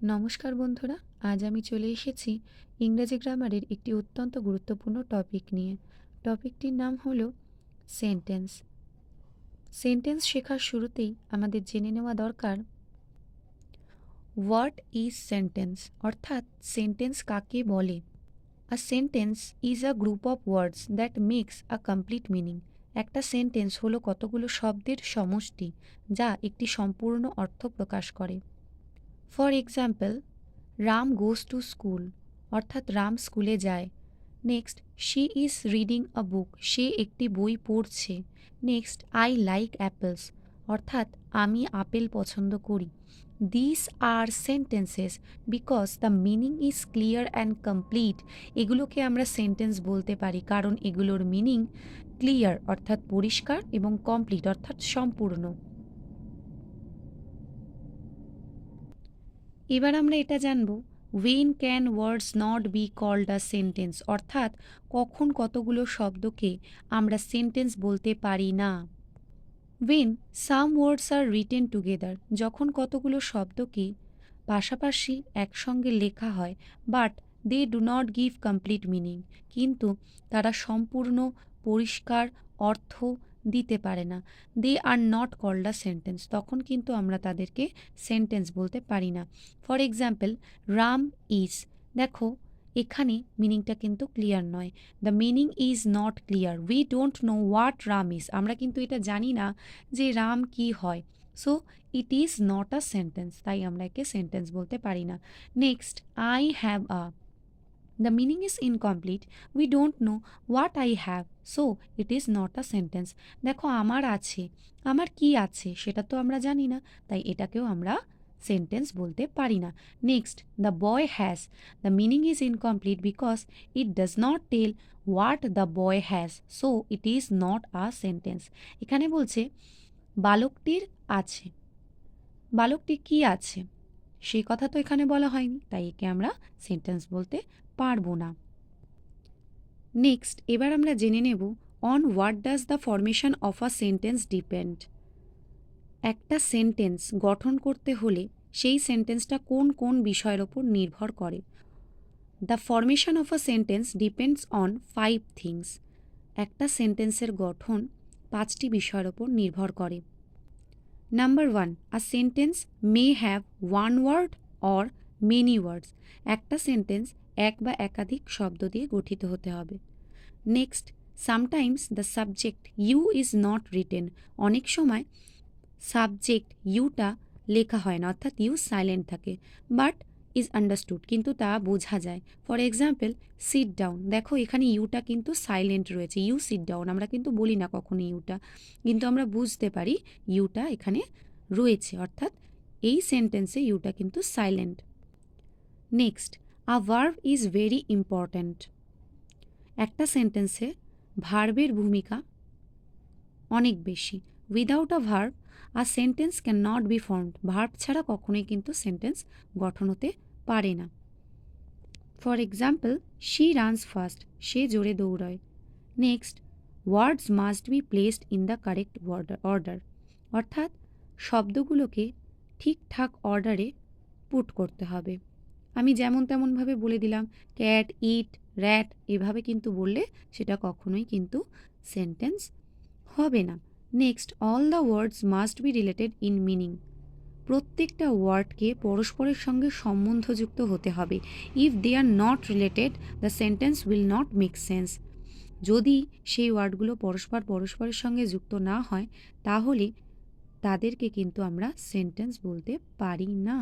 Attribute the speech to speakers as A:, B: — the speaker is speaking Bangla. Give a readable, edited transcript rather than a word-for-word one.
A: নমস্কার বন্ধুরা, আজ আমি চলে এসেছি ইংরেজি গ্রামারের একটি অত্যন্ত গুরুত্বপূর্ণ টপিক নিয়ে। টপিকটির নাম হলো সেন্টেন্স। সেন্টেন্স শেখার শুরুতেই আমাদের জেনে নেওয়া দরকার হোয়াট ইজ সেন্টেন্স, অর্থাৎ সেন্টেন্স কাকে বলে। A sentence is a group of words that makes a complete meaning. একটা সেন্টেন্স হলো কতগুলো শব্দের সমষ্টি যা একটি সম্পূর্ণ অর্থ প্রকাশ করে। For example, Ram goes to school, অর্থাৎ রাম স্কুলে যায়। Next, she is reading a book, সে একটি বই পড়ছে। নেক্সট, আই লাইক অ্যাপেলস, অর্থাৎ আমি আপেল পছন্দ করি। This are sentences because the meaning is clear and complete. এগুলোকে আমরা সেন্টেন্স বলতে পারি কারণ এগুলোর মিনিং ক্লিয়ার অর্থাৎ পরিষ্কার এবং কমপ্লিট অর্থাৎ সম্পূর্ণ। এবার আমরা এটা জানব when can words not be called a sentence, অর্থাৎ কখন কতগুলো শব্দকে আমরা সেন্টেন্স বলতে পারি না। When some words are written together, যখন কতগুলো শব্দকে পাশাপাশি একসঙ্গে লেখা হয় but they do not give complete meaning, কিন্তু তারা সম্পূর্ণ পরিষ্কার অর্থ দিতে পারে না। They are not called a sentence, তখন কিন্তু আমরা তাদেরকে সেন্টেন্স বলতে পারি না। ফর এক্সাম্পল, রাম ইজ, দেখো এখানে মিনিংটা কিন্তু ক্লিয়ার নয়। The meaning is not clear, we don't know what Ram is, আমরা কিন্তু এটা জানি না যে রাম কি হয়। So it is not a sentence, তাই আমরা একে সেন্টেন্স বলতে পারি না। Next, I have a, the meaning is incomplete, we don't know what I have, so it is not a sentence. দেখো আমার আছে, আমার কি আছে সেটা তো আমরা জানি না, তাই এটাকেও আমরা সেন্টেন্স বলতে পারি না। Next, the boy has, the meaning is incomplete because it does not tell what the boy has, so it is not a sentence. এখানে বলছে বালকটির আছে, বালকটির কি আছে সেই কথা তো এখানে বলা হয়নি, তাই একে আমরা সেন্টেন্স বলতে পারবো না। নেক্সট, এবার আমরা জেনে নেব on what does the formation of a sentence depend. একটা সেন্টেন্স গঠন করতে হলে সেই সেন্টেন্সটা কোন কোন বিষয়ের ওপর নির্ভর করে। The formation of a sentence depends on 5 things. একটা সেন্টেন্সের গঠন 5টি বিষয়ের ওপর নির্ভর করে। Number 1, a sentence may have one word or many words. একটা সেন্টেন্স এক বা একাধিক শব্দ দিয়ে গঠিত হতে হবে। Next, sometimes the subject you is not written, অনেক সময় সাবজেক্ট ইউটা লেখা হয় না অর্থাৎ ইউ সাইলেন্ট থাকে, বাট ইজ আন্ডারস্টুড, কিন্তু তা বোঝা যায়। ফর এক্সাম্পল, সিট ডাউন, দেখো এখানে ইউটা কিন্তু সাইলেন্ট রয়েছে, ইউ সিট ডাউন, আমরা কিন্তু বলি না কখনো ইউটা, কিন্তু আমরা বুঝতে পারি ইউটা এখানে রয়েছে, অর্থাৎ এই সেন্টেন্সে ইউটা কিন্তু silent. Next, a verb is very important. একটা সেন্টেন্সে ভার্বের ভূমিকা অনেক বেশি। Without a verb a sentence can not be formed, verb ছাড়া কখনোই কিন্তু সেন্টেন্স গঠন হতে পারে না। For example, she runs fast, সে জোরে দৌড়ায়। Next, words must be placed in the correct order, অর্থাৎ শব্দগুলোকে ঠিকঠাক অর্ডারে পুট করতে হবে। আমি যেমন তেমনভাবে বলে দিলাম ক্যাট, ইট, র্যাট, এভাবে কিন্তু বললে সেটা কখনোই কিন্তু সেন্টেন্স হবে না। Next, all the words must be related in meaning, প্রত্যেকটা ওয়ার্ডকে পরস্পরের সঙ্গে সম্বন্ধযুক্ত হতে হবে। If they are not related the sentence will not make sense, যদি সেই ওয়ার্ডগুলো পরস্পরের সঙ্গে যুক্ত না হয় তাহলে তাদেরকে কিন্তু আমরা সেন্টেন্স বলতে পারি না।